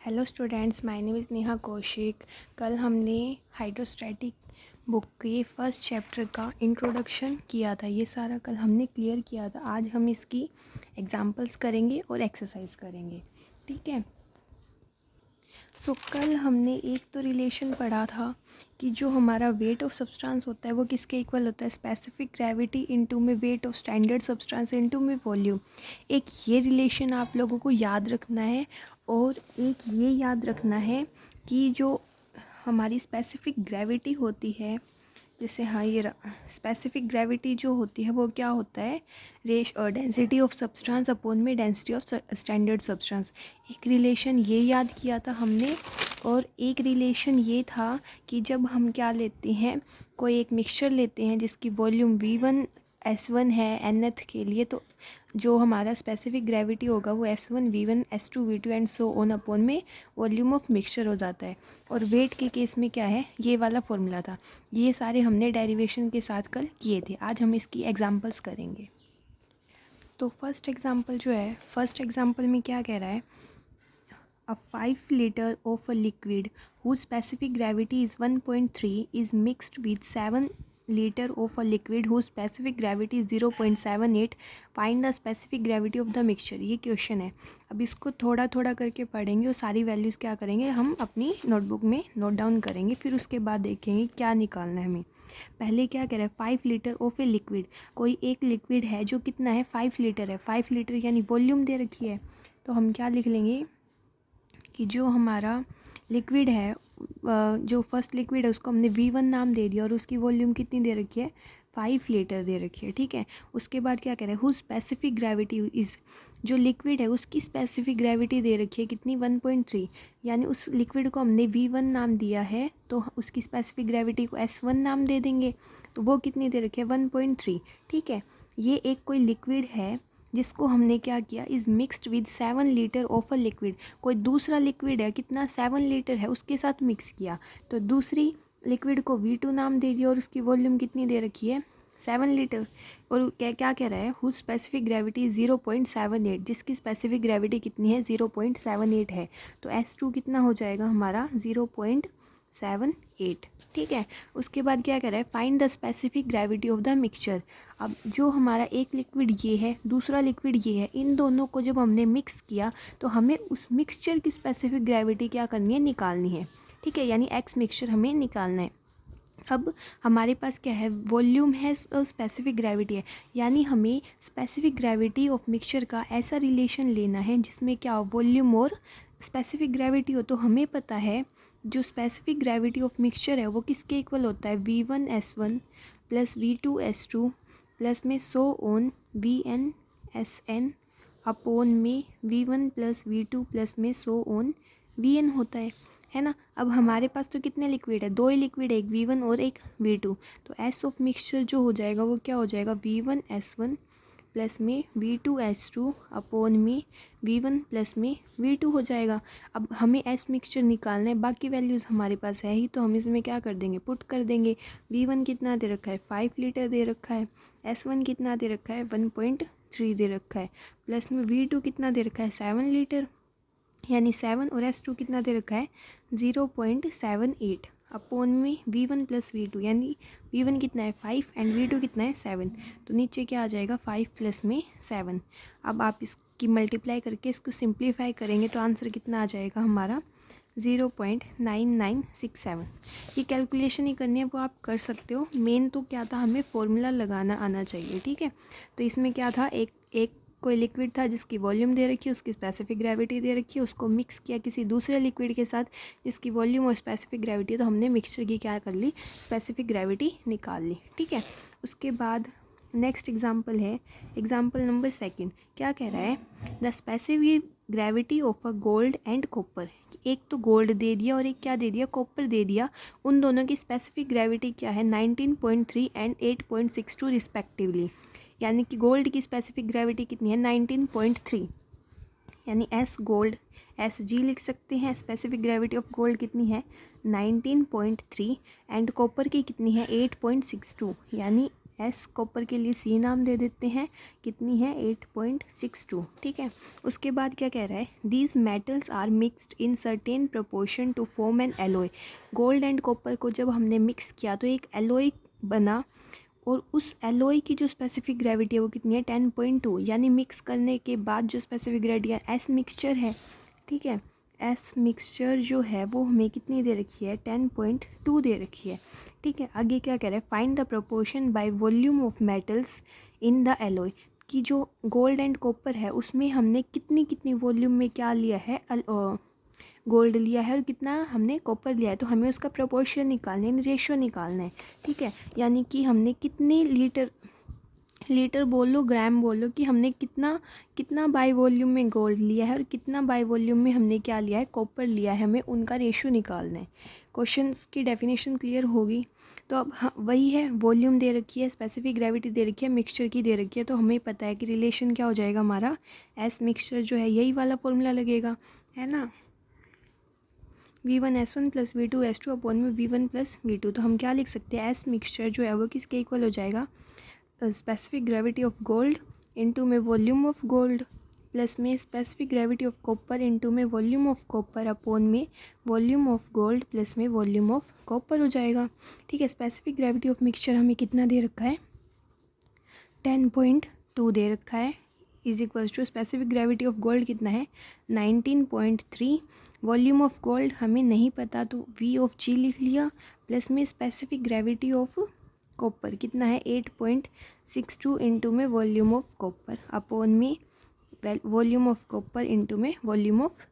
Hello students, my name is Neha Kaushik. कल हमने hydrostatic book के फर्स्ट चैप्टर का इंट्रोडक्शन किया था। ये सारा कल हमने क्लियर किया था। आज हम इसकी एग्जांपल्स करेंगे और एक्सरसाइज करेंगे, ठीक है। सो कल हमने एक तो रिलेशन पढ़ा था कि जो हमारा वेट ऑफ सब्सटेंस होता है वो किसके इक्वल होता है, स्पेसिफिक ग्रेविटी इनटू में weight of standard substance into में वॉल्यूम। एक ये रिलेशन आप लोगों को याद रखना है और एक ये याद रखना है कि जो हमारी स्पेसिफिक ग्रेविटी होती है, जैसे हाँ ये स्पेसिफिक ग्रेविटी जो होती है वो क्या होता है, डेंसिटी ऑफ सब्सटेंस अपॉन में डेंसिटी ऑफ स्टैंडर्ड सब्सटेंस। एक रिलेशन ये याद किया था हमने और एक रिलेशन ये था कि जब हम क्या लेते हैं, कोई एक मिक्सचर लेते हैं जिसकी वॉल्यूम V1 S1 है nth के लिए, तो जो हमारा स्पेसिफिक ग्रेविटी होगा वो S1 V1 S2 V2 and so on upon में वॉल्यूम ऑफ मिक्सचर हो जाता है। और वेट के केस में क्या है, ये वाला फॉर्मूला था। ये सारे हमने डेरिवेशन के साथ कल किए थे। आज हम इसकी एग्जांपल्स करेंगे। तो फर्स्ट एग्जांपल जो है, फर्स्ट एग्जांपल में क्या कह रहा है, a 5 liter of a liquid whose specific gravity is 1.3 is mixed with 7 liter of a liquid whose specific gravity is 0.78. Find the specific gravity of the mixture। ये question है। अब इसको थोड़ा थोड़ा करके पढ़ेंगे और सारी वैल्यूज़ क्या करेंगे, हम अपनी नोटबुक में नोट डाउन करेंगे, फिर उसके बाद देखेंगे क्या निकालना है हमें। पहले क्या कह रहा है, 5 लीटर ऑफ ए लिक्विड। कोई एक लिक्विड है जो कितना है, 5 लीटर है। 5 लीटर यानी वॉल्यूम दे रखी है, तो हम क्या लिख लेंगे कि जो हमारा लिक्विड है, जो फर्स्ट लिक्विड है उसको हमने V1 नाम दे दिया और उसकी वॉल्यूम कितनी दे रखी है, 5 लीटर दे रखी है, ठीक है। उसके बाद क्या कह रहा है, हुज स्पेसिफिक ग्रेविटी इज़, जो लिक्विड है उसकी स्पेसिफिक ग्रेविटी दे रखी है कितनी, 1.3। यानी उस लिक्विड को हमने V1 नाम दिया है तो उसकी स्पेसिफिक ग्रेविटी को S1 नाम दे देंगे, तो वो कितनी दे रखी है, 1.3, ठीक है। ये एक कोई लिक्विड है जिसको हमने क्या किया, is mixed with 7 litre of a liquid. कोई दूसरा लिक्विड है, कितना, 7 लीटर है, उसके साथ मिक्स किया, तो दूसरी लिक्विड को V2 नाम दे दिया और उसकी वॉल्यूम कितनी दे रखी है, 7 लीटर। और क्या क्या कह रहा है, हुज स्पेसिफिक ग्रेविटी 0.78, जिसकी स्पेसिफिक ग्रेविटी कितनी है, 0.78 है। तो S2 कितना हो जाएगा हमारा, 0.78, ठीक है। उसके बाद क्या कह रहा है, find the specific gravity of the mixture. अब जो हमारा एक लिक्विड ये है, दूसरा लिक्विड ये है, इन दोनों को जब हमने मिक्स किया तो हमें उस मिक्सचर की स्पेसिफिक ग्रेविटी क्या करनी है, निकालनी है, ठीक है। यानी एक्स मिक्सचर हमें निकालना है। अब हमारे पास क्या है, वॉल्यूम है और स्पेसिफिक ग्रेविटी है, यानी हमें स्पेसिफिक ग्रेविटी ऑफ मिक्सचर का ऐसा रिलेशन लेना है जिसमें क्या, वॉल्यूम और स्पेसिफिक ग्रेविटी हो। तो हमें पता है जो स्पेसिफिक ग्रेविटी ऑफ मिक्सचर है वो किसके इक्वल होता है, V1 S1 plus V2 S2 plus में so on VN SN upon में V1 प्लस V2 प्लस में सो ऑन VN होता है ना। अब हमारे पास तो कितने लिक्विड है, दो ही लिक्विड है, एक V1 और एक V2। तो S ऑफ मिक्सचर जो हो जाएगा वो क्या हो जाएगा, V1 S1 प्लस में V2 S2 अपोन में V1 प्लस में V2 हो जाएगा। अब हमें S मिक्सचर निकालना है, बाकी वैल्यूज़ हमारे पास है ही, तो हम इसमें क्या कर देंगे, पुट कर देंगे। V1 कितना दे रखा है, 5 लीटर दे रखा है। S1 कितना दे रखा है, 1.3 दे रखा है। प्लस में V2 कितना दे रखा है, 7 लीटर, यानी 7, और S2 कितना दे रखा है, 0.78 अपोन में V1 प्लस V2, यानी V1 कितना है, 5 एंड V2 कितना है, 7। तो नीचे क्या आ जाएगा, 5 प्लस में 7। अब आप इसकी मल्टीप्लाई करके इसको सिंप्लीफाई करेंगे तो आंसर कितना आ जाएगा हमारा, 0.9967। ये कैलकुलेशन ही करनी है वो आप कर सकते हो। मेन तो क्या था, हमें फॉर्मूला लगाना आना चाहिए, ठीक है। तो इसमें क्या था, एक कोई लिक्विड था जिसकी वॉल्यूम दे रखी है, उसकी स्पेसिफिक ग्रेविटी दे रखी है, उसको मिक्स किया किसी दूसरे लिक्विड के साथ जिसकी वॉल्यूम और स्पेसिफिक ग्रेविटी है, तो हमने मिक्सचर की क्या कर ली, स्पेसिफिक ग्रेविटी निकाल ली, ठीक है। उसके बाद नेक्स्ट एग्जांपल है, एग्जांपल नंबर 2। क्या कह रहा है, the specific gravity of a gold and copper. एक तो गोल्ड दे दिया और एक क्या दे दिया, कॉपर दे दिया। उन दोनों की स्पेसिफिक ग्रेविटी क्या है, 19.3 एंड 8.62 रिस्पेक्टिवली। यानी कि गोल्ड की स्पेसिफिक ग्रेविटी कितनी है, 19.3, यानी S गोल्ड SG लिख सकते हैं। स्पेसिफिक ग्रेविटी ऑफ गोल्ड कितनी है, 19.3 एंड कॉपर की कितनी है, 8.62, यानी एस, कॉपर के लिए सी नाम दे देते हैं, कितनी है 8.62, ठीक है। उसके बाद क्या कह रहा है, these metals are mixed in certain proportion to form an alloy. Gold and copper को जब हमने मिक्स किया तो एक एलॉय बना, और उस एलॉय की जो स्पेसिफिक ग्रेविटी है वो कितनी है 10.2, यानी मिक्स करने के बाद जो स्पेसिफिक ग्रेविटी है एस मिक्सचर है, ठीक है। एस मिक्सचर जो है वो हमें कितनी दे रखी है 10.2 दे रखी है, ठीक है। आगे क्या कह रहा है, find the proportion by volume of metals in the alloy, कि जो गोल्ड एंड कॉपर है उसमें हमने कितनी कितनी वॉल्यूम में क्या लिया है, गोल्ड लिया है और कितना हमने कॉपर लिया है, तो हमें उसका प्रोपोर्शन निकालना है, रेशियो निकालना है, ठीक है। यानी कि हमने कितने लीटर बोल लो, ग्राम बोल लो, कि हमने कितना बाई वॉल्यूम में गोल्ड लिया है और कितना बाई वॉल्यूम में हमने क्या लिया है, कॉपर लिया है, हमें उनका रेशियो निकालना है। क्वेश्चंस की डेफिनेशन क्लियर होगी। तो अब हाँ वही है, वॉल्यूम दे रखी है, स्पेसिफिक ग्रेविटी दे रखी है, मिक्सचर की दे रखी है, तो हमें पता है कि रिलेशन क्या हो जाएगा हमारा, एस मिक्सचर जो है यही वाला फॉर्मूला लगेगा, है ना, V1S1 प्लस V2S2 अपॉन में V1 प्लस V2। तो हम क्या लिख सकते हैं, एस मिक्सचर जो है वो किसके इक्वल हो जाएगा, specific gravity of gold into में वॉल्यूम ऑफ गोल्ड प्लस में specific gravity of copper into में वॉल्यूम ऑफ कॉपर अपॉन में वॉल्यूम ऑफ गोल्ड प्लस में वॉल्यूम ऑफ कॉपर हो जाएगा, ठीक है। स्पेसिफिक ग्रेविटी ऑफ मिक्सचर हमें कितना दे रखा है 10.2 दे रखा है, is equals to specific gravity of gold कितना है 19.3, वॉल्यूम ऑफ गोल्ड हमें नहीं पता तो V ऑफ G लिख लिया, प्लस में स्पेसिफिक ग्रेविटी ऑफ कॉपर कितना है 8.62 इंटू में वॉल्यूम ऑफ कॉपर अपॉन में वॉल्यूम ऑफ कॉपर इंटू में वॉल्यूम ऑफ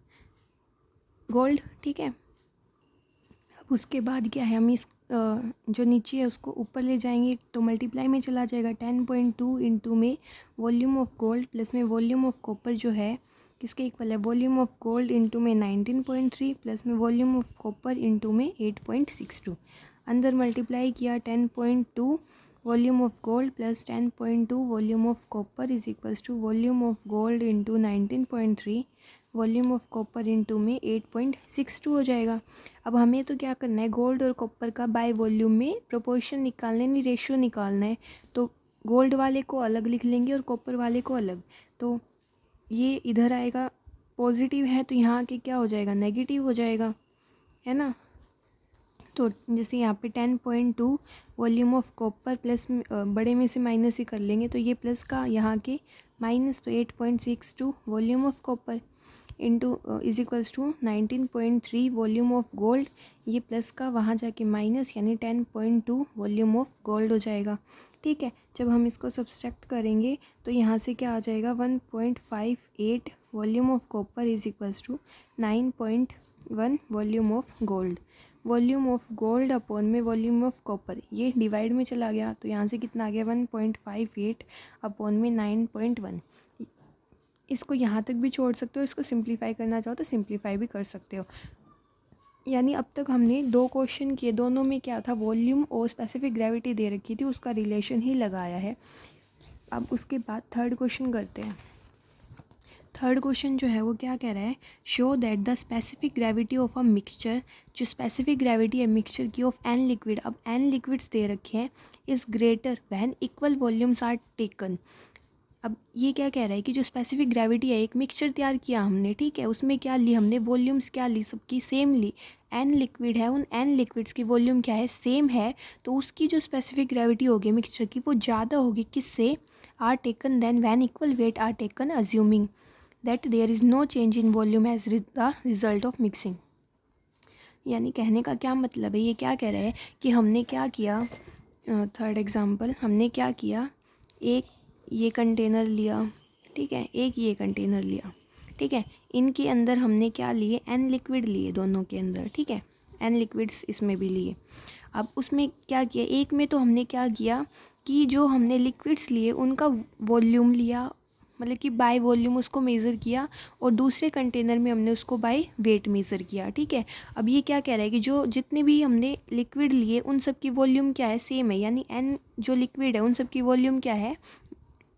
गोल्ड, ठीक है। अब उसके बाद क्या है, हम इस जो नीचे है उसको ऊपर ले जाएंगे तो मल्टीप्लाई में चला जाएगा, 10.2 इंटू में वॉल्यूम ऑफ गोल्ड प्लस में वॉल्यूम ऑफ कॉपर जो है किसके इक्वल है, वॉल्यूम ऑफ गोल्ड इंटू में 19.3 प्लस में वॉल्यूम ऑफ कॉपर इंटू में 8.62। अंदर मल्टीप्लाई किया 10.2 volume of gold plus 10.2 volume of copper is equals to volume of gold into 19.3 volume of copper into में 8.62 हो जाएगा। अब हमें तो क्या करना है, गोल्ड और कॉपर का बाय वॉल्यूम में प्रोपोर्शन निकालना है, नहीं रेशियो निकालना है। तो गोल्ड वाले को अलग लिख लेंगे और कॉपर वाले को अलग, तो ये इधर आएगा पॉजिटिव है तो यहाँ के क्या हो जाएगा नेगेटिव हो जाएगा, है ना। तो जैसे यहाँ पे 10.2 वॉल्यूम ऑफ कॉपर प्लस बड़े में से माइनस ही कर लेंगे तो ये प्लस का यहाँ के माइनस, तो 8.62 volume of copper into is equals to 19.3 volume of gold, ये प्लस का वहाँ जाके माइनस यानी 10.2 वॉल्यूम ऑफ गोल्ड हो जाएगा, ठीक है। जब हम इसको सब्सट्रैक्ट करेंगे तो यहाँ से क्या आ जाएगा 1.58 volume of copper is equals to 9.1 volume of gold, volume of gold upon में वॉल्यूम ऑफ कॉपर, ये डिवाइड में चला गया तो यहाँ से कितना आ गया 1.58 अपॉन में 9.1। इसको यहाँ तक भी छोड़ सकते हो, इसको सिंप्लीफाई करना चाहो तो सिंप्लीफाई भी कर सकते हो। यानी अब तक हमने दो क्वेश्चन किए, दोनों में क्या था वॉल्यूम और स्पेसिफिक ग्रेविटी दे रखी थी, उसका रिलेशन ही लगाया है। अब उसके बाद थर्ड क्वेश्चन करते हैं। थर्ड क्वेश्चन जो है वो क्या कह रहा है, show that the specific gravity of a mixture, जो स्पेसिफिक ग्रेविटी है मिक्सचर की ऑफ एन लिक्विड, अब एन लिक्विड्स दे रखे हैं, is greater when equal volumes are taken. अब ये क्या कह रहा है कि जो स्पेसिफिक ग्रेविटी है, एक मिक्सचर तैयार किया हमने, ठीक है, उसमें क्या ली हमने वॉल्यूम्स, क्या ली सबकी सेम ली, एन लिक्विड है, उन एन लिक्विड्स की वॉल्यूम क्या है सेम है, तो उसकी जो स्पेसिफिक ग्रेविटी होगी मिक्सचर की वो ज़्यादा होगी किससे, are taken then when equal weight are taken assuming that there is no change in volume as the result of mixing. यानी कहने का क्या मतलब है, ये क्या कह रहा है कि हमने क्या किया, थर्ड एग्जांपल, हमने क्या किया, एक ये कंटेनर लिया, ठीक है, एक ये कंटेनर लिया, ठीक है, इनके अंदर हमने क्या लिए एन लिक्विड लिए दोनों के अंदर, ठीक है, एन लिक्विड्स इसमें भी लिए। अब उसमें क्या किया, एक में तो हमने क्या किया कि जो हमने लिक्विड्स लिए उनका वॉल्यूम लिया, मतलब कि बाय वॉल्यूम उसको मेज़र किया, और दूसरे कंटेनर में हमने उसको बाय वेट मेज़र किया, ठीक है। अब ये क्या कह रहा है कि जो जितने भी हमने लिक्विड लिए उन सब की वॉल्यूम क्या है सेम है, यानी एन जो लिक्विड है उन सब की वॉल्यूम क्या है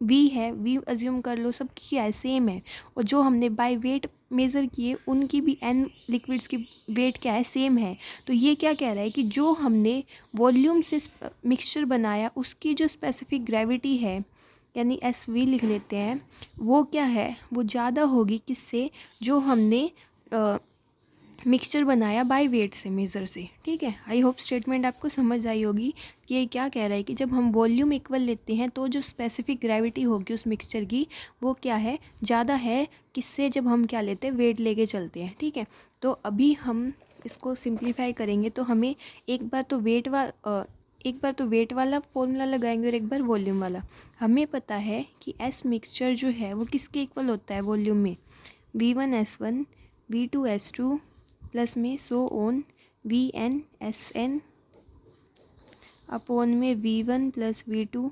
वी है, वी अज्यूम कर लो, सबकी क्या है, सेम है। और जो हमने बाय वेट मेज़र किए उनकी भी n लिक्विड्स की वेट क्या है, सेम है। तो ये क्या कह रहा है कि जो हमने वॉल्यूम से मिक्सचर बनाया उसकी जो स्पेसिफिक ग्रेविटी है, यानी एस वी लिख लेते हैं, वो क्या है, वो ज़्यादा होगी किससे, जो हमने मिक्सचर बनाया बाय वेट से, मेज़र से। ठीक है, आई होप स्टेटमेंट आपको समझ आई होगी कि ये क्या कह रहा है कि जब हम वॉल्यूम इक्वल लेते हैं तो जो स्पेसिफिक ग्रेविटी होगी उस मिक्सचर की वो क्या है, ज़्यादा है किससे, जब हम क्या लेते हैं, वेट लेके चलते हैं। ठीक है, तो अभी हम इसको सिंप्लीफाई करेंगे तो हमें एक बार तो वेट वाला फॉर्मूला लगाएंगे और एक बार वॉल्यूम वाला। हमें पता है कि एस मिक्सचर जो है वो किसके इक्वल होता है वॉल्यूम में, V1S1 V2S2 प्लस में सो ऑन VnSn अपॉन में V1 प्लस V2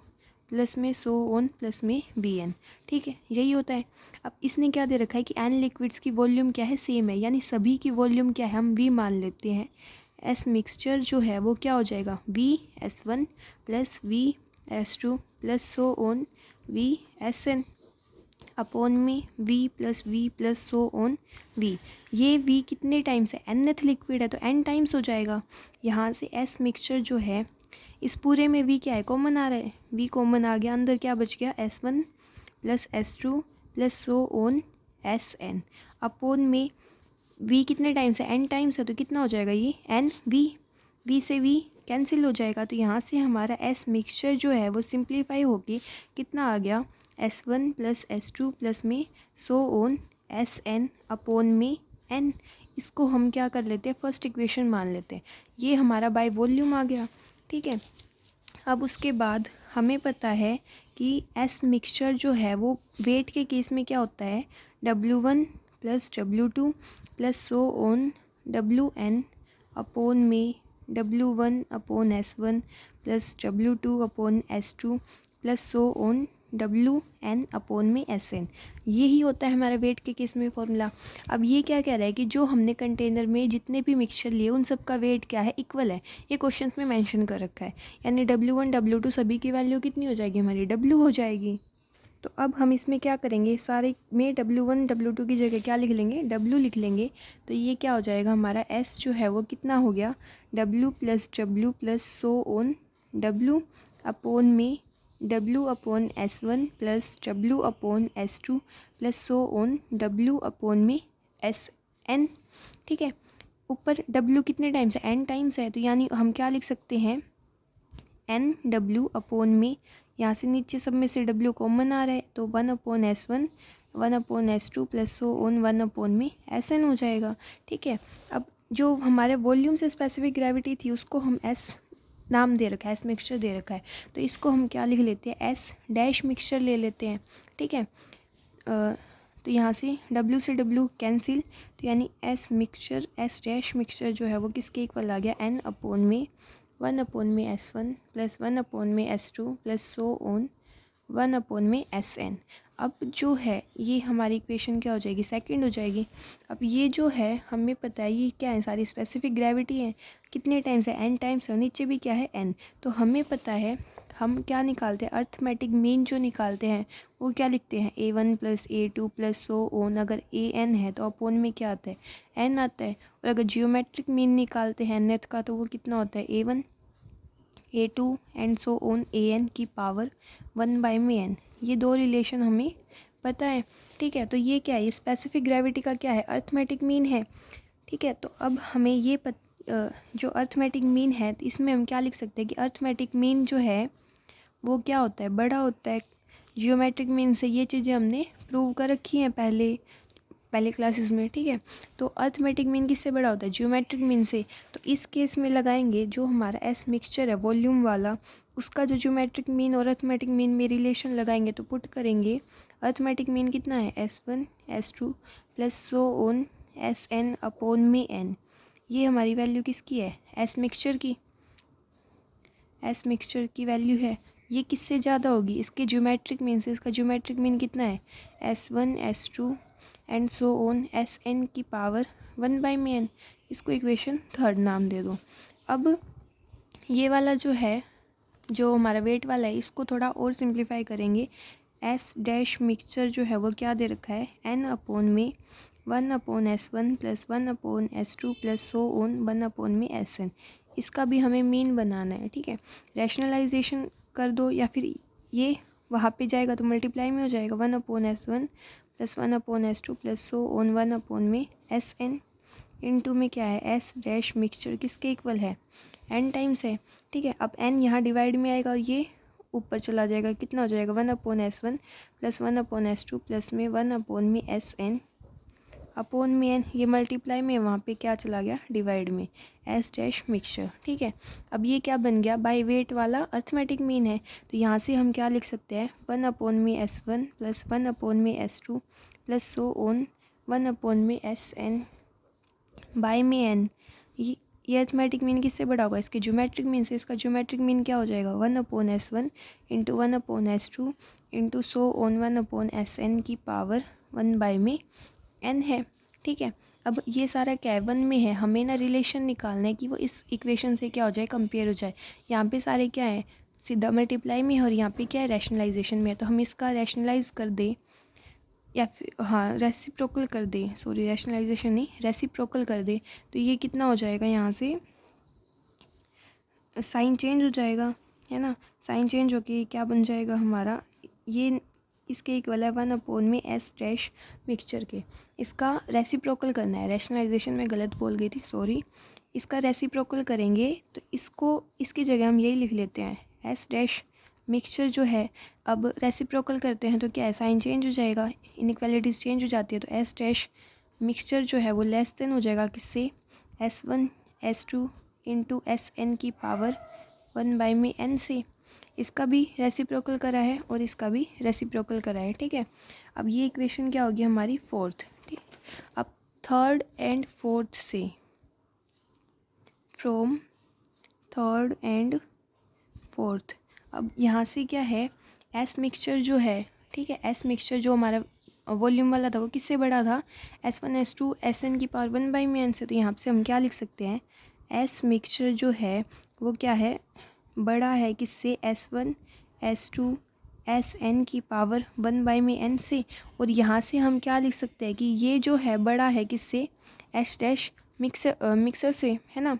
प्लस में सो ऑन प्लस में Vn। ठीक है, यही होता है। अब इसने क्या दे रखा है कि n लिक्विड्स की वॉल्यूम क्या है, सेम है, यानी सभी की वॉल्यूम क्या है, हम V मान लेते हैं। S मिक्सचर जो है वो क्या हो जाएगा, VS1 plus VS2 plus so on VSn upon में V plus so on V। ये V कितने टाइम्स है, nth लिक्विड है तो n टाइम्स हो जाएगा। यहाँ से S मिक्सचर जो है इस पूरे में V क्या है, कॉमन आ रहा है, V कॉमन आ गया, अंदर क्या बच गया, S1 plus S2 plus so on Sn upon में V कितने टाइम्स है, n टाइम्स है तो कितना हो जाएगा ये n V से V कैंसिल हो जाएगा। तो यहाँ से हमारा S मिक्सचर जो है वो सिंप्लीफाई होके कितना आ गया, S1 प्लस S2 प्लस में सो ऑन Sn अपॉन में n। इसको हम क्या कर लेते हैं, फर्स्ट इक्वेशन मान लेते हैं। ये हमारा बाय वॉल्यूम आ गया। ठीक है, अब उसके बाद हमें पता है कि एस मिक्सचर जो है वो वेट के केस में क्या होता है, W1 plus W2 plus so on Wn upon में W1 upon S1 plus W2 upon S2 plus so on Wn upon में Sn। यही होता है हमारा वेट के केस में फॉर्मूला। अब ये क्या कह रहा है कि जो हमने कंटेनर में जितने भी मिक्सचर लिए उन सब का वेट क्या है, इक्वल है। ये क्वेश्चन में मेंशन कर रखा है, यानी W1 W2 सभी की वैल्यू कितनी हो जाएगी, हमारी W हो जाएगी। तो अब हम इसमें क्या करेंगे, सारे में W1 W2 की जगह क्या लिख लेंगे, W लिख लेंगे। तो ये क्या हो जाएगा, हमारा S जो है वो कितना हो गया, W plus so on W upon में W upon S1 plus W upon S2 plus so on W upon में Sn। ठीक है, ऊपर W कितने टाइम्स है, n टाइम्स है, तो यानी हम क्या लिख सकते हैं, NW अपॉन में, यहाँ से नीचे सब में से W कॉमन आ रहा है तो 1 upon S1 1 upon S2 plus so on 1 upon में Sn हो जाएगा। ठीक है, अब जो हमारे वॉल्यूम से स्पेसिफिक ग्रेविटी थी उसको हम S नाम दे रखा है, एस मिक्सचर दे रखा है, तो इसको हम क्या लिख लेते हैं, एस डैश मिक्सचर ले लेते हैं। ठीक है, तो यहाँ से W से W कैंसिल, तो यानी S mixture, S dash mixture जो है वो किसके इक्वल आ गया, N अपॉन में 1 अपॉन में S1 प्लस 1 अपॉन में S2 plus so on 1 upon में Sn। अब जो है ये हमारी इक्वेशन क्या हो जाएगी, सेकंड हो जाएगी। अब ये जो है हमें पता है ये क्या है, सारी स्पेसिफिक ग्रेविटी है, कितने टाइम्स है, n टाइम्स है, नीचे भी क्या है n। तो हमें पता है हम क्या निकालते हैं, अर्थमेटिक मीन जो निकालते हैं वो क्या लिखते हैं, A1 plus A2 plus so on. अगर An है तो अपॉन में क्या आता है, n आता है। और अगर जियोमेट्रिक मीन निकालते हैं nth का तो वो कितना होता है, A1 A2 and so on An की पावर 1 बाई में n। ये दो रिलेशन हमें पता है। ठीक है, तो ये क्या है, ये स्पेसिफिक ग्रेविटी का क्या है, अर्थमेटिक मीन है। ठीक है, तो अब हमें ये जो अर्थमेटिक मीन है तो इसमें हम क्या लिख सकते हैं कि अर्थमेटिक मीन जो है वो क्या होता है, बड़ा होता है जियोमेट्रिक मीन से। ये चीज़ें हमने प्रूव कर रखी हैं पहले क्लासेस में। ठीक है, तो अर्थमेटिक मीन किससे बड़ा होता है, जियोमेट्रिक मीन से। तो इस केस में लगाएंगे जो हमारा एस मिक्सचर है वॉल्यूम वाला, उसका जो जियोमेट्रिक मीन और अर्थमेटिक मीन में रिलेशन लगाएंगे तो पुट करेंगे, अर्थमेटिक मीन कितना है, S1 S2 plus so on Sn upon में n। ये हमारी वैल्यू किसकी है, एस मिक्सचर की, एस मिक्सचर की वैल्यू है। ये किससे ज़्यादा होगी, इसके ज्योमेट्रिक मीन से। इसका ज्योमेट्रिक मीन कितना है, S1 S2 and so on Sn की पावर 1 बाई में n। इसको इक्वेशन थर्ड नाम दे दो। अब ये वाला जो है, जो हमारा वेट वाला है, इसको थोड़ा और सिंप्लीफाई करेंगे। एस डैश मिक्सचर जो है वो क्या दे रखा है, n अपॉन में 1/s1 plus 1/s2 plus so on 1/sn। इसका भी हमें मीन बनाना है, ठीक है। रैशनलाइजेशन कर दो या फिर ये वहाँ पे जाएगा तो मल्टीप्लाई में हो जाएगा, 1/s1 plus 1/s2 plus so on 1/sn। Into में क्या है, एस डैश मिक्सचर किसके इक्वल है, n टाइम्स है, ठीक है। अब n यहाँ डिवाइड में आएगा, ये ऊपर चला जाएगा, कितना हो जाएगा 1/s1 प्लस 1/s2 प्लस में 1/sn अपॉन में n, ये मल्टीप्लाई में, वहाँ पे क्या चला गया डिवाइड में, एस डैश मिक्सचर, ठीक है। अब ये क्या बन गया, बाय वेट वाला अर्थमेटिक मीन है, तो यहाँ से हम क्या लिख सकते हैं, 1/s1 plus 1/s2 plus so on 1/sn by में n। ये अर्थमेटिक मीन किससे बड़ा होगा, इसके ज्योमेट्रिक मीन से। इसका ज्योमेट्रिक मीन क्या हो जाएगा, 1/s1 into 1/s2 into so on 1/sn की पावर 1/n है, ठीक है। अब ये सारा क्या है, 1 में है, हमें ना रिलेशन निकालना है कि वो इस इक्वेशन से क्या हो जाए, कंपेयर हो जाए। यहाँ पे सारे क्या है, सीधा मल्टीप्लाई में है, और यहाँ पे क्या है, रैशनलाइजेशन में है। तो हम इसका रैशनलाइज कर दें या फिर हाँ रेसिप्रोकल कर दें, सॉरी रैशनलाइजेशन नहीं, रेसिप्रोकल कर दें, तो ये कितना हो जाएगा, यहाँ से साइन चेंज हो जाएगा, है ना। साइन चेंज होके क्या बन जाएगा हमारा, ये इसके इक्वल है 1/s डैश मिक्सचर के। इसका रेसिप्रोकल करना है, रैशनलाइजेशन में गलत बोल गई थी, सॉरी। इसका रेसिप्रोकल करेंगे तो इसको, इसकी जगह हम यही लिख लेते हैं, एस डैश मिक्सचर जो है। अब रेसिप्रोकल करते हैं तो क्या है, साइन चेंज हो जाएगा, इनइक्वालिटीज़ चेंज हो जाती है, तो एस डैश मिक्सचर जो है वो लेस देन हो जाएगा किससे, s1 s2 इंटू sn की पावर 1/n से। इसका भी रेसिप्रोकल करा है और इसका भी रेसिप्रोकल करा है, ठीक है। अब ये इक्वेशन क्या होगी हमारी, फोर्थ, ठीक। अब थर्ड एंड फोर्थ से, फ्रॉम थर्ड एंड फोर्थ, अब यहाँ से क्या है, एस मिक्सचर जो है, ठीक है, एस मिक्सचर जो हमारा वॉल्यूम वाला था वो किससे बड़ा था, s1 s2 sn की पावर 1/n से। तो यहाँ से हम क्या लिख सकते हैं, एस मिक्सचर जो है वो क्या है, बड़ा है किससे, s1 s2 sn की पावर 1/n से। और यहाँ से हम क्या लिख सकते हैं कि ये जो है बड़ा है किससे, एस डैश मिक्सर से, है ना।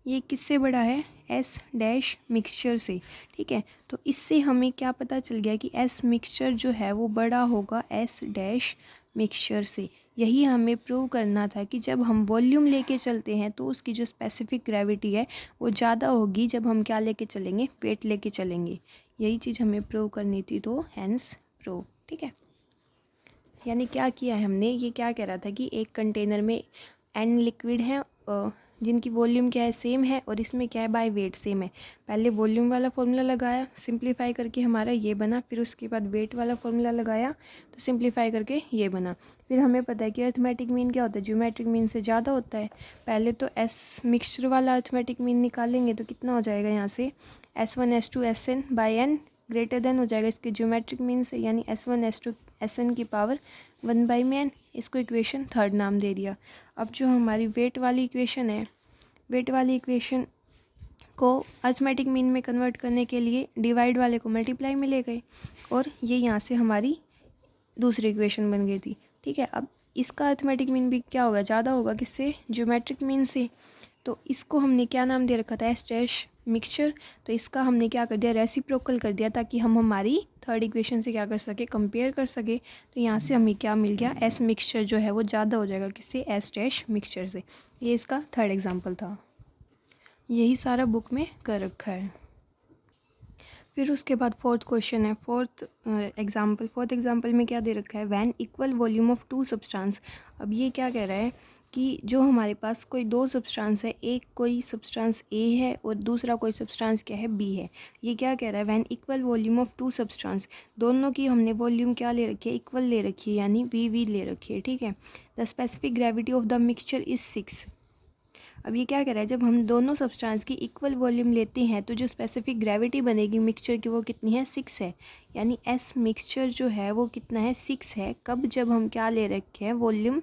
ये किससे बड़ा है, एस डैश मिक्सचर से, ठीक है। तो इससे हमें क्या पता चल गया कि एस मिक्सचर जो है वो बड़ा होगा एस डैश मिक्सचर से। यही हमें प्रूव करना था कि जब हम वॉल्यूम लेके चलते हैं तो उसकी जो स्पेसिफिक ग्रेविटी है वो ज़्यादा होगी जब हम क्या लेके चलेंगे, वेट लेके चलेंगे। यही चीज़ हमें प्रूव करनी थी, तो हैंस प्रूव, ठीक है। यानी क्या किया है हमने, ये क्या कह रहा था कि एक कंटेनर में n लिक्विड है जिनकी वॉल्यूम क्या है, सेम है, और इसमें क्या है, बाय वेट सेम है। पहले वॉल्यूम वाला फॉर्मूला लगाया, सिंप्लीफाई करके हमारा ये बना, फिर उसके बाद वेट वाला फॉर्मूला लगाया तो सिंप्लीफाई करके ये बना। फिर हमें पता है कि अर्थमेटिक मीन क्या होता है, ज्योमेट्रिक मीन से ज़्यादा होता है। पहले तो एस मिक्सचर वाला अर्थमेटिक मीन निकालेंगे तो कितना हो जाएगा, यहाँ से s1 s2 sn by n greater than हो जाएगा इसके ज्योमेट्रिक मीन से, यानी s1 s2 sn की पावर 1/n। इसको इक्वेशन थर्ड नाम दे दिया। अब जो हमारी वेट वाली इक्वेशन है, वेट वाली इक्वेशन को अर्थमेटिक मीन में कन्वर्ट करने के लिए डिवाइड वाले को मल्टीप्लाई में ले गए, और ये यहाँ से हमारी दूसरी इक्वेशन बन गई थी, ठीक है। अब इसका अर्थमेटिक मीन भी क्या होगा, ज़्यादा होगा किससे, ज्योमेट्रिक मीन से। तो इसको हमने क्या नाम दे रखा था, एस डैश मिक्सचर। तो इसका हमने क्या कर दिया, रेसिप्रोकल कर दिया, ताकि हम हमारी थर्ड इक्वेशन से क्या कर सके, कंपेयर कर सके। तो यहाँ से हमें क्या मिल गया, एस मिक्सचर जो है वो ज़्यादा हो जाएगा किससे, एस डैश मिक्सचर से। ये इसका थर्ड एग्जाम्पल था। यही सारा बुक में कर रखा है। फिर उसके बाद फोर्थ क्वेश्चन है, फोर्थ एग्जाम्पल में क्या दे रखा है, when equal volume of two substance. अब ये क्या कह रहा है कि जो हमारे पास कोई दो सब्सटेंस है, एक कोई सब्सटेंस ए है और दूसरा कोई सब्सटेंस क्या है, बी है। ये क्या कह रहा है, when equal volume of two substance, दोनों की हमने वॉल्यूम क्या ले रखी है, इक्वल ले रखी है, यानी वी ले रखी है, ठीक है। The specific gravity of the mixture is 6। अब ये क्या कह रहा है, जब हम दोनों सब्सटेंस की इक्वल वॉल्यूम लेते हैं तो जो स्पेसिफिक ग्रेविटी बनेगी मिक्सचर की वो कितनी है, 6 है। यानी एस मिक्सचर जो है वो कितना है, 6 है। कब, जब हम क्या ले रखे हैं, वॉल्यूम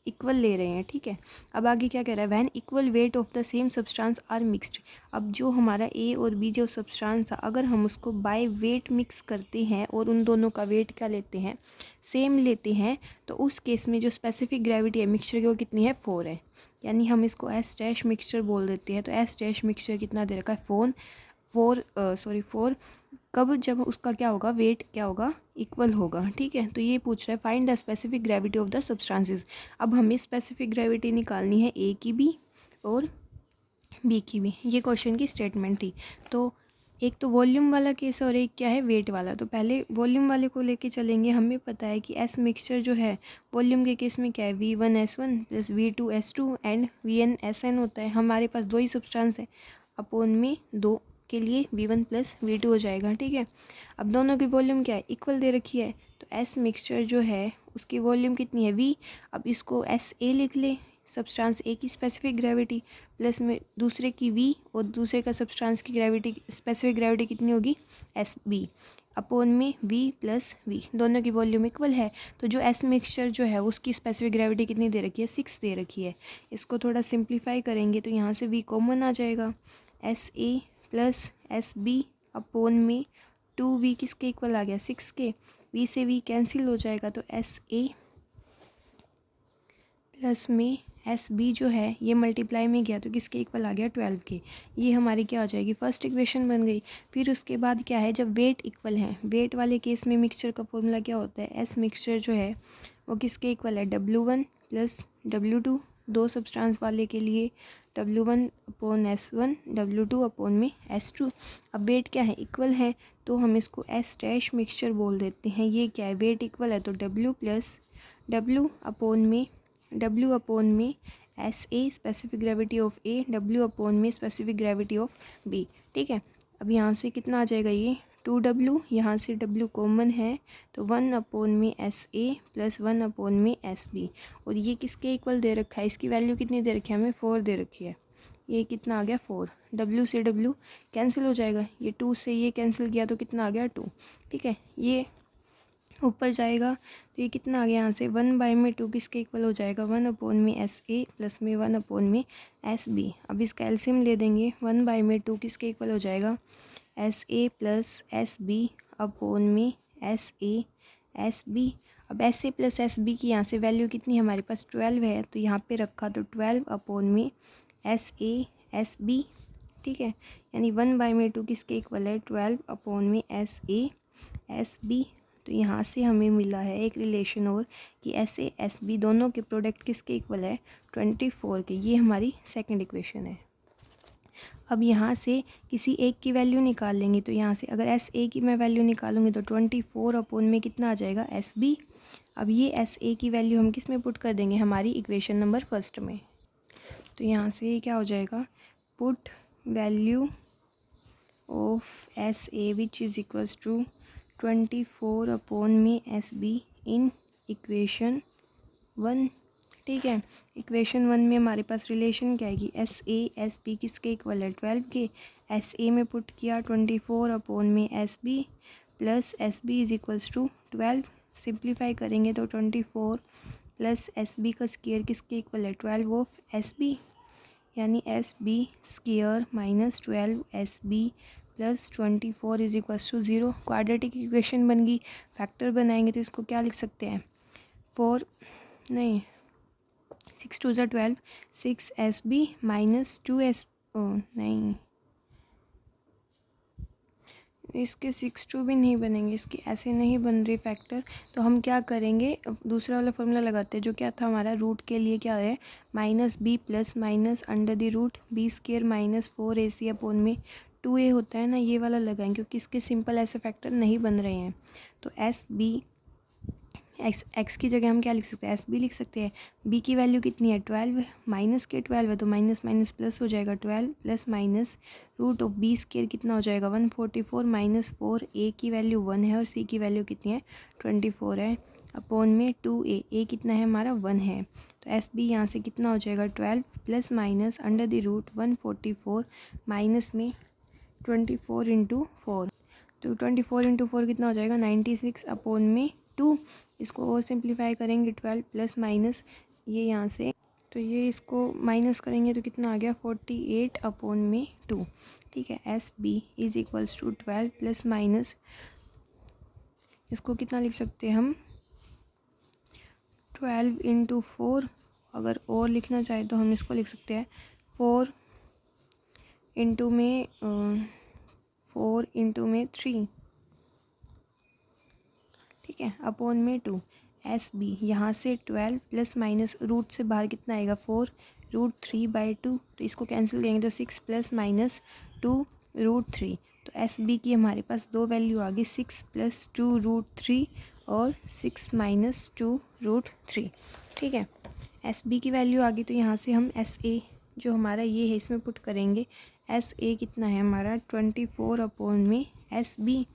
इक्वल ले रहे हैं, ठीक है। अब आगे क्या कह रहा है, when equal weight of the same substance are mixed. अब जो हमारा ए और बी जो सब्सटेंस था, अगर हम उसको बाय वेट मिक्स करते हैं और उन दोनों का वेट क्या लेते हैं, सेम लेते हैं, तो उस केस में जो स्पेसिफिक ग्रेविटी है मिक्सचर की वो कितनी है, 4 है। यानी हम इसको एस डैश मिक्सचर बोल देते हैं। तो एस डैश मिक्सचर कितना दे रखा है, 4। कब, जब उसका क्या होगा, वेट क्या होगा, इक्वल होगा, ठीक है। तो ये पूछ रहा है find the specific gravity of the substances. अब हमें स्पेसिफिक ग्रेविटी निकालनी है ए की भी और बी की भी। ये क्वेश्चन की स्टेटमेंट थी। तो एक तो वॉल्यूम वाला केस और एक क्या है, वेट वाला। तो पहले वॉल्यूम वाले को लेके चलेंगे। हमें पता है कि एस मिक्सचर जो है वॉल्यूम के केस में क्या है, V1S1 plus V2S2 and VnSN होता है। हमारे पास 2 ही सब्सटेंस है, अपोन में 2 के लिए V1 प्लस V2 हो जाएगा, ठीक है। अब दोनों की वॉल्यूम क्या है, इक्वल दे रखी है। तो एस मिक्सचर जो है उसकी वॉल्यूम कितनी है, V। अब इसको SA लिख ले, सब्सटेंस ए की स्पेसिफिक ग्रेविटी प्लस में दूसरे की V और दूसरे का सब्सटेंस की ग्रेविटी, स्पेसिफिक ग्रेविटी कितनी होगी, SB अपोन में V प्लस V। दोनों की वॉल्यूम इक्वल है। तो जो एस मिक्सचर जो है उसकी स्पेसिफिक ग्रेविटी कितनी दे रखी है, 6 दे रखी है। इसको थोड़ा सिंप्लीफाई करेंगे तो यहाँ से V कॉमन आ जाएगा, SA प्लस SB अपोन में 2V किसके इक्वल आ गया, 6 के। V से V कैंसिल हो जाएगा, तो SA प्लस में SB जो है ये मल्टीप्लाई में गया तो किसके इक्वल आ गया, 12 के। ये हमारी क्या हो जाएगी, फर्स्ट इक्वेशन बन गई। फिर उसके बाद क्या है, जब वेट इक्वल है, वेट वाले केस में मिक्सचर का फॉर्मूला क्या होता है, एस मिक्सचर जो है वो किसके इक्वल है, W1 प्लस W2। 2 सब्सटेंस वाले के लिए W1 upon S1, W2 upon में S2। अब वेट क्या है, इक्वल है, तो हम इसको S डैश मिक्सचर बोल देते हैं। ये क्या है, वेट इक्वल है तो W प्लस W अपॉन में SA specific gravity of A, W upon में स्पेसिफिक ग्रेविटी ऑफ B, ठीक है। अब यहाँ से कितना आ जाएगा, ये 2W, यहाँ से W कॉमन है तो 1 अपॉन में SA प्लस 1 अपॉन में SB। और ये किसके इक्वल दे रखा है, इसकी वैल्यू कितनी दे रखी है, हमें 4 दे रखी है। ये कितना आ गया, 4। W से W कैंसिल हो जाएगा, ये 2 से ये कैंसिल किया तो कितना आ गया, 2, ठीक है। ये ऊपर जाएगा तो ये कितना आ गया, यहाँ से 1/2 किसके इक्वल हो जाएगा, 1 अपॉन में SA प्लस में 1 अपॉन में SB। अब इसका एलसीएम ले देंगे, 1/2 किसके इक्वल हो जाएगा, SA प्लस SB अपॉन में SA SB। अब SA प्लस SB की यहाँ से वैल्यू कितनी, हमारे पास 12 है, तो यहाँ पे रखा तो 12 अपॉन में SA SB, ठीक है। यानी 1/2 किसके इक्वल है, 12 अपॉन में SA SB। तो यहाँ से हमें मिला है एक रिलेशन और कि SA SB दोनों के प्रोडक्ट किसके इक्वल है, 24 के। ये हमारी सेकंड इक्वेशन है। अब यहाँ से किसी एक की वैल्यू निकाल लेंगे। तो यहाँ से अगर SA की मैं वैल्यू निकालूंगी तो 24 अपॉन में कितना आ जाएगा, SB। अब ये SA की वैल्यू हम किस में पुट कर देंगे, हमारी इक्वेशन नंबर फर्स्ट में। तो यहाँ से क्या हो जाएगा, put value of SA which is equals to 24 upon में SB इन इक्वेशन 1, ठीक है। इक्वेशन 1 में हमारे पास रिलेशन क्या आएगी, SA SB किसके इक्वल है, 12 के। SA में पुट किया 24 अपॉन में SB plus SB is equals to 12। Simplify करेंगे तो 24 प्लस SB का स्क्वायर किसके इक्वल है, 12 ऑफ SB। यानी SB square minus 12 SB plus 24 is equals to 0। Quadratic equation बन गई। फैक्टर बनाएंगे तो इसको क्या लिख सकते हैं, 6 2 12, 6 SB माइनस 2 नहीं, इसके 6 2 भी नहीं बनेंगे, इसकी ऐसे नहीं बन रही फैक्टर। तो हम क्या करेंगे, दूसरा वाला फॉर्मूला लगाते हैं जो क्या था हमारा, रूट के लिए क्या है, -B plus minus under the root B square minus 4AC upon में 2A होता है ना, ये वाला लगाएंगे क्योंकि इसके सिंपल ऐसे फैक्टर नहीं बन रहे हैं। तो SB x की जगह हम क्या लिख सकते हैं, SB लिख सकते हैं। B की वैल्यू कितनी है, 12, माइनस के 12 है तो माइनस माइनस प्लस हो जाएगा, 12 plus minus root of B square कितना हो जाएगा, 144 माइनस 4। A की वैल्यू 1 है और C की वैल्यू कितनी है, 24 है अपॉन में 2A। A कितना है हमारा, 1 है। तो SB यहाँ से कितना हो जाएगा, 12 plus minus under the root 144 minus में 24 इंटू 4। तो 24 इंटू 4 कितना हो जाएगा, 96 अपॉन में 2। इसको और सिंप्लीफाई करेंगे, 12 प्लस माइनस ये यहाँ से, तो ये इसको माइनस करेंगे तो कितना आ गया 48/2, ठीक है। S B is equals to 12 plus minus, इसको कितना लिख सकते हैं हम 12/4, अगर और लिखना चाहे तो हम इसको लिख सकते हैं 4 इंटू में 3, ठीक है, अपॉन में 2। एस बी यहाँ से 12 प्लस माइनस रूट से बाहर कितना आएगा 4 √3/2, तो इसको कैंसिल करेंगे तो 6 प्लस माइनस 2 √3। तो एस बी की हमारे पास दो वैल्यू आ गई, 6 + 2 √3 और 6 - 2 √3, ठीक है। एस बी की वैल्यू आ गई, तो यहाँ से हम एस ए जो हमारा ये है इसमें पुट करेंगे। एस ए कितना है हमारा 24/में एस बी,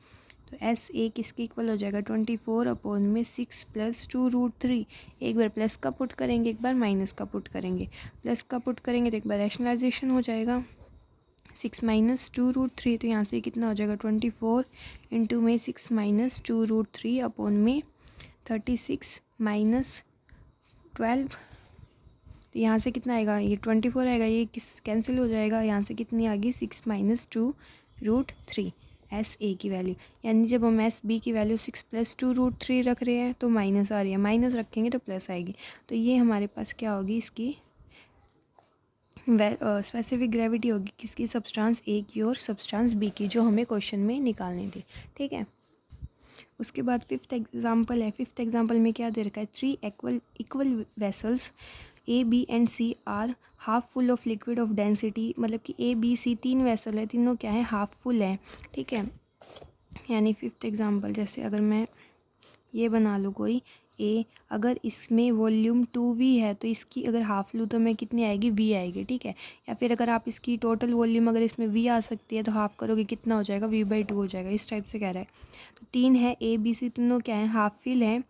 तो एस ए किसके इक्वल हो जाएगा 24/में 6 + 2 √3। एक बार प्लस का पुट करेंगे, एक बार माइनस का पुट करेंगे। प्लस का पुट करेंगे तो एक बार रैशनलाइजेशन हो जाएगा, 6 - 2 √3, तो यहाँ से कितना हो जाएगा 24 इंटू में 6 - 2 √3/में 36 - 12, तो यहाँ से कितना आएगा ये 24 आएगा, ये किस कैंसिल हो जाएगा, यहाँ से कितनी आ गई 6 - 2 √3 एस ए की वैल्यू। यानी जब हम एस बी की वैल्यू 6 + 2 √3 रख रहे हैं तो माइनस आ रही है, माइनस रखेंगे तो प्लस आएगी। तो ये हमारे पास क्या होगी इसकी स्पेसिफिक ग्रेविटी होगी किसकी, सब्सटेंस ए की और सब्सटेंस बी की, जो हमें क्वेश्चन में निकालनी थी, ठीक है। उसके बाद फिफ्थ एग्जांपल है। फिफ्थ एग्जांपल में क्या दे रखा है, 3 equal vessels A B and C are half full of liquid of density, मतलब कि ए बी सी तीन वेसल है, तीनों क्या है हाफ फुल है, ठीक है। यानी फिफ्थ एग्जांपल जैसे अगर मैं ये बना लूँ कोई ए, अगर इसमें वॉल्यूम 2V है तो इसकी अगर हाफ लूँ तो मैं कितनी आएगी V आएगी, ठीक है। या फिर अगर आप इसकी टोटल वॉल्यूम अगर इसमें V आ सकती है तो हाफ करोगे कितना हो जाएगा V/2 हो जाएगा, इस टाइप से कह रहा है। तो तीन है ए बी सी, तीनों क्या है हाफ फिल है,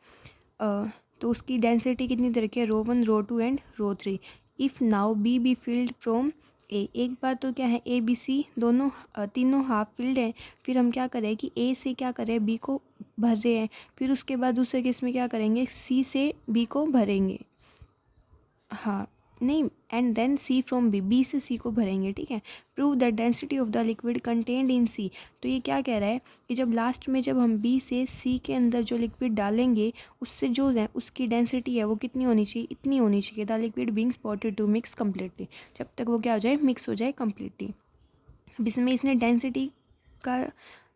तो उसकी डेंसिटी कितनी दे रखी है ρ1 ρ2 and ρ3। If now B B filled from A, एक बार तो क्या है ए बी सी दोनों तीनों हाफ फील्ड हैं, फिर हम क्या करें कि ए से क्या करें बी को भर रहे हैं, फिर उसके बाद दूसरे केस में क्या करेंगे सी से बी को भरेंगे, हाँ नहीं, and then C from B, B से सी को भरेंगे, ठीक है। Prove that density of the liquid contained in C, तो ये क्या कह रहा है कि जब लास्ट में जब हम बी से सी के अंदर जो लिक्विड डालेंगे उससे जो है उसकी डेंसिटी है वो कितनी होनी चाहिए, इतनी होनी चाहिए, the liquid being spotted to mix completely, जब तक वो क्या हो जाए मिक्स हो जाए कम्प्लीटली। अब इसमें इसने डेंसिटी का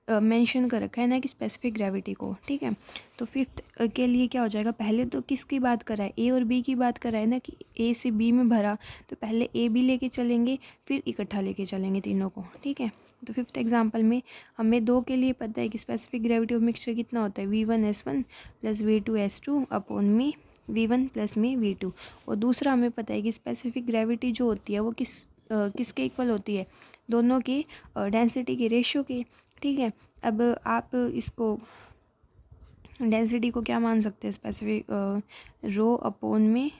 मेंशन कर रखा है ना कि स्पेसिफिक ग्रेविटी को, ठीक है। तो फिफ्थ के लिए क्या हो जाएगा, पहले तो किसकी बात कर रहा है ए और बी की बात कर रहा है ना कि ए से बी में भरा, तो पहले ए बी लेके चलेंगे फिर इकट्ठा लेके चलेंगे तीनों को, ठीक है। तो फिफ्थ एग्जांपल में हमें दो के लिए पता है कि स्पेसिफिक ग्रेविटी ऑफ मिक्सचर कितना होता है V1S1 + V2S2 अपॉन में V1 + में V2, और दूसरा हमें पता है कि स्पेसिफिक ग्रेविटी जो होती है वो किसके इक्वल होती है, दोनों की डेंसिटी के रेशियो के, ठीक है। अब आप इसको डेंसिटी को क्या मान सकते हैं, स्पेसिफिक रो अपॉन में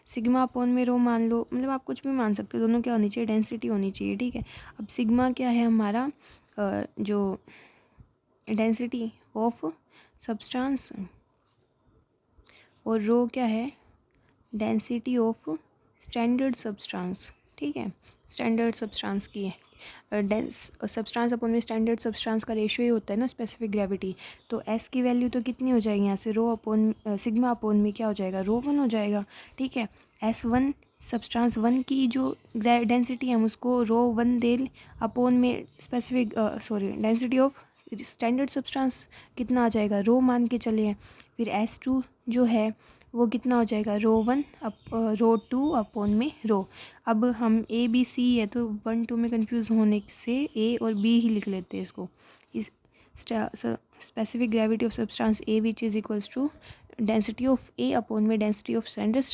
सिग्मा अपॉन में रो मान लो, मतलब आप कुछ भी मान सकते हो, दोनों क्या होनी चाहिए डेंसिटी होनी चाहिए, ठीक है। अब सिग्मा क्या है हमारा जो डेंसिटी ऑफ सब्सटेंस, और रो क्या है डेंसिटी ऑफ स्टैंडर्ड सब्सटेंस, ठीक है। स्टैंडर्ड सब्सटेंस की है डेंस सब्सटेंस अपॉन में स्टैंडर्ड सब्सटेंस का रेशियो ही होता है ना स्पेसिफिक ग्रेविटी। तो एस की वैल्यू तो कितनी हो जाएगी यहाँ से रो अपॉन सिग्मा अपॉन में क्या हो जाएगा ρ1 हो जाएगा, ठीक है। S1 सब्सटेंस 1 की जो डेंसिटी है हम उसको ρ1 दे अपॉन में specific density of standard substance कितना आ जाएगा रो मान के चले हैं। फिर S2 जो है वो कितना हो जाएगा ρ1 ρ2 अपॉन में रो। अब हम ए बी सी है तो 1 2 में कंफ्यूज होने से ए और बी ही लिख लेते हैं इसको। इस specific gravity of substance A which is equals to density of A upon में डेंसिटी ऑफ स्टैंडर्ड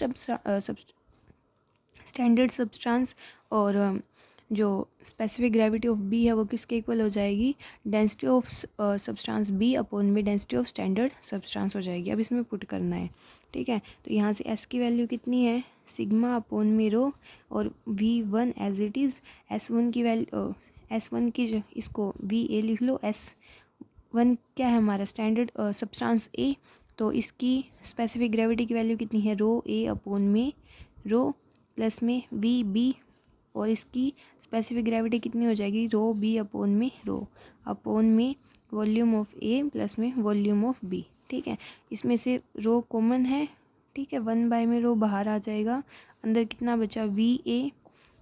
सब्सटेंस, और जो स्पेसिफिक ग्रेविटी ऑफ बी है वो किसके इक्वल हो जाएगी density of substance B upon में डेंसिटी ऑफ स्टैंडर्ड सब्सटेंस हो जाएगी। अब इसमें पुट करना है, ठीक है। तो यहाँ से एस की वैल्यू कितनी है सिग्मा अपॉन में रो, और V1 as it is S1 की वैल्यू S1 की जो इसको VA लिख लो, S1 क्या है हमारा स्टैंडर्ड सब्सटेंस ए, तो इसकी स्पेसिफिक ग्रेविटी की वैल्यू कितनी है, रो ए अपॉन में रो प्लस में वी बी, और इसकी स्पेसिफिक ग्रेविटी कितनी हो जाएगी, रो बी अपॉन में वॉल्यूम ऑफ ए प्लस में वॉल्यूम ऑफ बी। ठीक है, इसमें से रो कॉमन है, ठीक है, 1 में रो बाहर आ जाएगा, अंदर कितना बचा, V A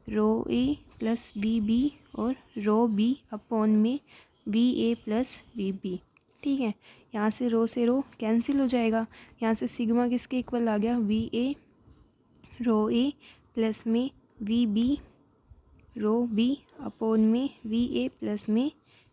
rho A plus V B और रो बी अपॉन में V A plus V B. ठीक है, यहाँ से रो कैंसिल हो जाएगा, यहाँ से सिग्मा किसके इक्वल आ गया, V A rho A plus में V B rho B upon में वी ए प्लस में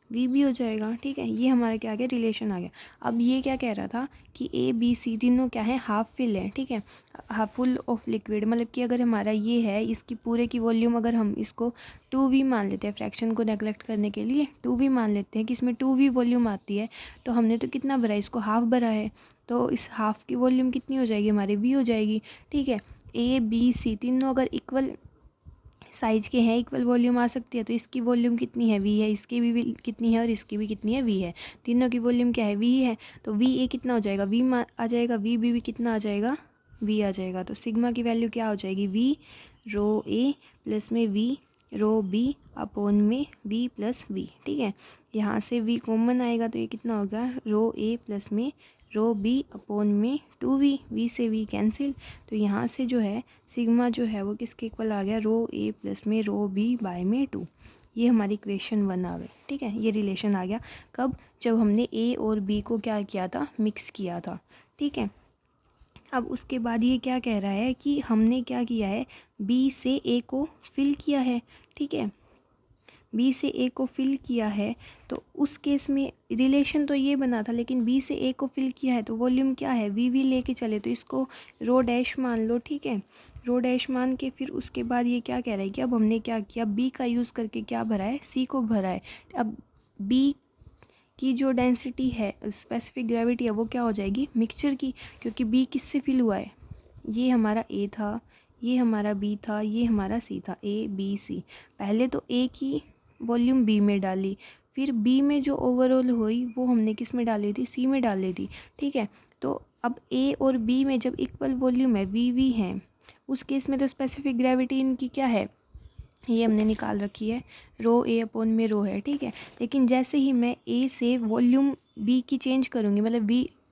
वी बी हो जाएगा। ठीक है, ये हमारा क्या आ गया, रिलेशन आ गया। अब ये क्या कह रहा था कि ए बी सी तीनों क्या है, हाफ फिल है। ठीक है, हाफ फुल ऑफ लिक्विड, मतलब कि अगर हमारा ये है, इसकी पूरे की वॉल्यूम अगर हम इसको 2v मान लेते हैं, फ्रैक्शन को नेगलेक्ट करने के लिए 2v मान लेते हैं कि इसमें 2v वॉल्यूम आती है, तो हमने तो कितना भरा है, इसको हाफ भरा है, तो इस हाफ की वॉल्यूम कितनी हो जाएगी, हमारी v हो जाएगी। ठीक है, ए बी सी तीनों अगर इक्वल साइज के हैं, इक्वल वॉल्यूम आ सकती है, तो इसकी वॉल्यूम कितनी है, वी है, इसकी भी कितनी है और इसकी भी कितनी है, वी है, तीनों की वॉल्यूम क्या है, वी है, तो वी ए कितना हो जाएगा, वी आ जाएगा, वी बी भी कितना आ जाएगा, वी आ जाएगा। तो सिग्मा की वैल्यू क्या हो जाएगी, वी रो ए प्लस में वी रो बी अपॉन में वी प्लस वी। ठीक है, यहाँ से वी कॉमन आएगा, तो ये कितना होगा, रो ए प्लस में रो बी अपॉन में 2v, वी से वी कैंसिल, तो यहाँ से जो है सिग्मा जो है वो किसके इक्वल आ गया, रो ए प्लस में रो बी बाय में 2। ये हमारी इक्वेशन 1 आ गई। ठीक है, ये रिलेशन आ गया कब, जब हमने ए और बी को क्या किया था, मिक्स किया था। ठीक है, अब उसके बाद ये क्या कह रहा है कि हमने क्या किया है, बी से ए को फिल किया है। ठीक है, बी से ए को फिल किया है, तो उस केस में रिलेशन तो ये बना था, लेकिन बी से ए को फिल किया है तो वॉल्यूम क्या है, वी लेके चले, तो इसको रो डैश मान लो। ठीक है, रो डैश मान के फिर उसके बाद ये क्या कह रहा है कि अब हमने क्या किया, बी का यूज़ करके क्या भरा है, सी को भरा है। अब बी की जो डेंसिटी है, स्पेसिफिक ग्रेविटी है, वो क्या हो जाएगी, मिक्सचर की, क्योंकि बी किससे फिल हुआ है, ये हमारा ए था, ये हमारा बी था, ये हमारा सी था, ए बी सी। पहले तो ए की वॉल्यूम बी में डाली, फिर बी में जो ओवरऑल हुई वो हमने किस में डाली थी, सी में डाली थी। ठीक है, तो अब ए और बी में जब इक्वल वॉल्यूम है, वी है, उस केस में तो स्पेसिफिक ग्रेविटी इनकी क्या है, ये हमने निकाल रखी है, रो ए अपॉन में रो है। ठीक है, लेकिन जैसे ही मैं ए से वॉल्यूम बी की चेंज करूँगी, मतलब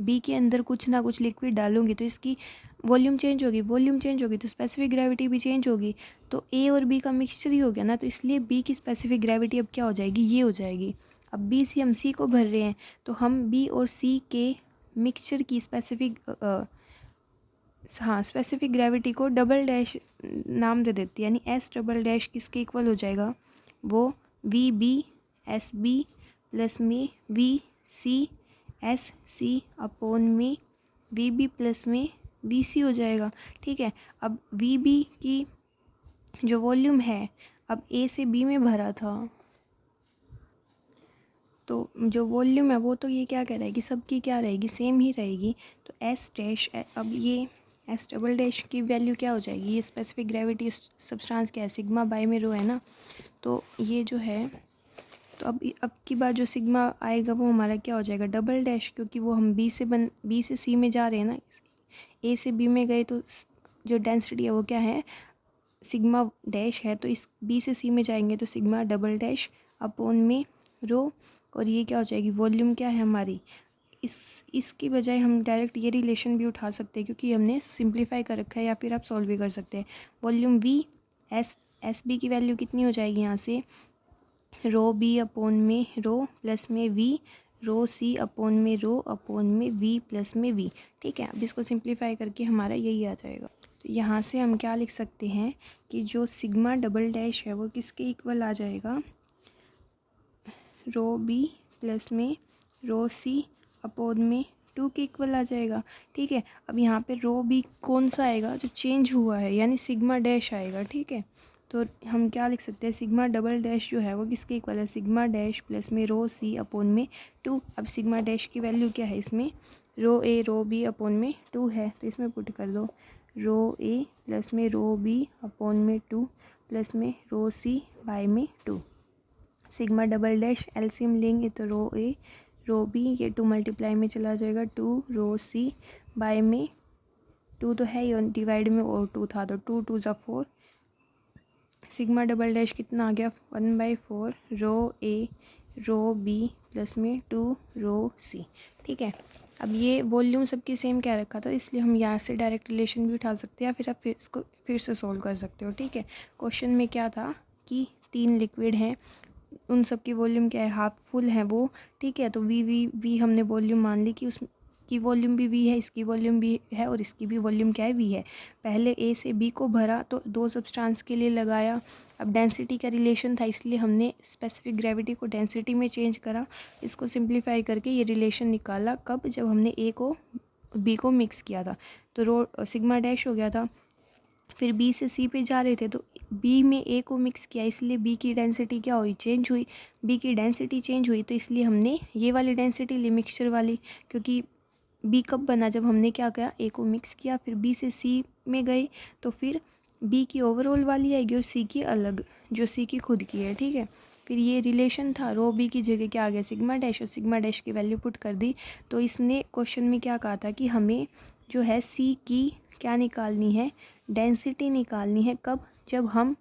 बी के अंदर कुछ ना कुछ लिक्विड डालूंगी, तो इसकी वॉल्यूम चेंज होगी, तो स्पेसिफिक ग्रेविटी भी चेंज होगी, तो ए और बी का मिक्सचर ही हो गया ना, तो इसलिए बी की स्पेसिफिक ग्रेविटी अब क्या हो जाएगी, ये हो जाएगी। अब बी से हम सी को भर रहे हैं, तो हम बी और सी के मिक्सचर की स्पेसिफिक ग्रेविटी को डबल डैश नाम दे देती है, यानी एस डबल डैश किसके इक्वल हो जाएगा, वो V B S B plus में V C S C upon में वी बी प्लस में वी सी हो जाएगा। ठीक है, अब वी बी की जो वॉल्यूम है, अब ए से बी में भरा था, तो जो वॉल्यूम है वो तो ये क्या कह रहा है कि सबकी क्या रहेगी, सेम ही रहेगी, तो एस डैश, अब ये एस डबल डैश की वैल्यू क्या हो जाएगी, ये स्पेसिफिक ग्रेविटी सब्सटेंस क्या है, सिग्मा बाय में रो है ना, तो ये जो है, तो अब की बार जो सिग्मा आएगा वो हमारा क्या हो जाएगा, डबल डैश, क्योंकि वो हम बी से सी में जा रहे हैं ना, ए से बी में गए, तो जो डेंसिटी है वो क्या है, सिग्मा डैश है, तो इस बी से सी में जाएंगे तो सिग्मा डबल डैश अपॉन में रो, और ये क्या हो जाएगी, वॉल्यूम क्या है हमारी, इसकी बजाय हम डायरेक्ट ये रिलेशन भी उठा सकते हैं, क्योंकि हमने सिंप्लीफाई कर रखा है, या फिर आप सॉल्व भी कर सकते हैं। वॉल्यूम वी एस बी की वैल्यू कितनी हो जाएगी, यहाँ से रो बी अपॉन में रो प्लस में वी रो सी अपॉन में रो अपॉन में वी प्लस में वी। ठीक है, अब इसको सिंप्लीफाई करके हमारा यही आ जाएगा। तो यहाँ से हम क्या लिख सकते हैं कि जो सिग्मा डबल डैश है वो किसके इक्वल आ जाएगा, रो बी प्लस में रो सी अपॉन में 2 के इक्वल आ जाएगा। ठीक है, अब यहाँ पे रो बी कौन सा आएगा, जो चेंज हुआ है, यानी सिग्मा डैश आएगा। ठीक है, तो हम क्या लिख सकते हैं, सिग्मा डबल डैश जो है वो किसके इक्वल है, सिग्मा डैश प्लस में रो सी अपॉन में 2। अब सिग्मा डैश की वैल्यू क्या है, इसमें रो ए रो बी अपॉन में 2 है, तो इसमें पुट कर दो, रो ए प्लस में रो बी अपॉन में 2 प्लस में रो सी बाय में 2। सिग्मा डबल डैश एलसीएम लेंगे तो रो ए रो बी, ये 2 मल्टीप्लाई में चला जाएगा 2 रो सी, बाय में 2 तो है ही, डिवाइड में और 2 था तो 2 2 ज़ा 4, सिग्मा डबल डैश कितना आ गया 1/4 रो ए रो बी प्लस में 2 रो सी। ठीक है, अब ये वॉल्यूम सबकी सेम क्या रखा था, इसलिए हम यहाँ से डायरेक्ट रिलेशन भी उठा सकते हैं या फिर आप फिर इसको फिर से सॉल्व कर सकते हो। ठीक है, क्वेश्चन में क्या था कि 3 लिक्विड हैं, उन सब की वॉल्यूम क्या है, हाफ फुल है वो। ठीक है, तो वी हमने वॉल्यूम मान ली कि उसकी वॉल्यूम भी वी है, इसकी वॉल्यूम भी है और इसकी भी वॉल्यूम क्या है, वी है। पहले ए से बी को भरा तो 2 सब्सटेंस के लिए लगाया। अब डेंसिटी का रिलेशन था इसलिए हमने स्पेसिफिक ग्रेविटी को डेंसिटी में चेंज करा। इसको सिंप्लीफाई करके ये रिलेशन निकाला, कब, जब हमने ए को बी को मिक्स किया था तो रो सिग्मा डैश हो गया था। फिर बी से सी पे जा रहे थे तो बी में ए को मिक्स किया, इसलिए बी की डेंसिटी क्या हुई, चेंज हुई। बी की डेंसिटी चेंज हुई तो इसलिए हमने ये वाली डेंसिटी ली मिक्सचर वाली, क्योंकि बी कब बना, जब हमने क्या किया, ए को मिक्स किया। फिर बी से सी में गए तो फिर बी की ओवरऑल वाली आएगी और सी की अलग, जो सी की खुद की है। ठीक है, फिर ये रिलेशन था, रो बी की जगह क्या आ गया, सिग्मा डैश, और सिग्मा डैश की वैल्यू पुट कर दी। तो इसने क्वेश्चन में क्या कहा था कि हमें जो है सी की क्या निकालनी है, डेंसिटी निकालनी है। कब, जब हम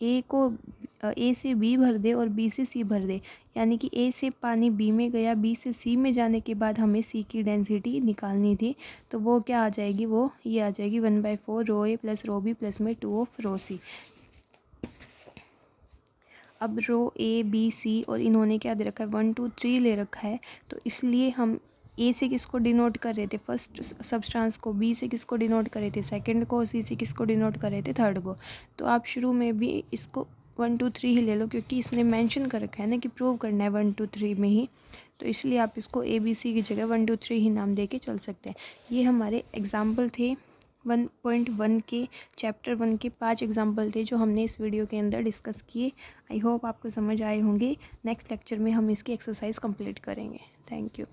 ए से बी भर दे और बी से सी भर दे, यानी कि ए से पानी बी में गया, बी से सी में जाने के बाद हमें सी की डेंसिटी निकालनी थी। तो वो क्या आ जाएगी, वो ये आ जाएगी 1/4 रो A plus row B plus में 2 ऑफ रो सी। अब रो ए बी सी और इन्होंने क्या दे रखा है, 1 2 3 ले रखा है, तो इसलिए हम ए से किसको डिनोट कर रहे थे, फर्स्ट सब्सटेंस को, बी से किसको डिनोट कर रहे थे, सेकंड को, सी से किसको डिनोट कर रहे थे, थर्ड को। तो आप शुरू में भी इसको 1 2 3 ही ले लो, क्योंकि इसने मेंशन कर रखा है ना कि प्रूव करना है 1 2 3 में ही, तो इसलिए आप इसको ए बी सी की जगह 1 2 3 ही नाम दे के चल सकते हैं। ये हमारे एग्जाम्पल थे 1.1 के चैप्टर 1 के 5 एग्जाम्पल थे जो हमने इस वीडियो के अंदर डिस्कस किए। आई होप आपको समझ आए होंगे। नेक्स्ट लेक्चर में हम इसकी एक्सरसाइज कंप्लीट करेंगे। Thank you.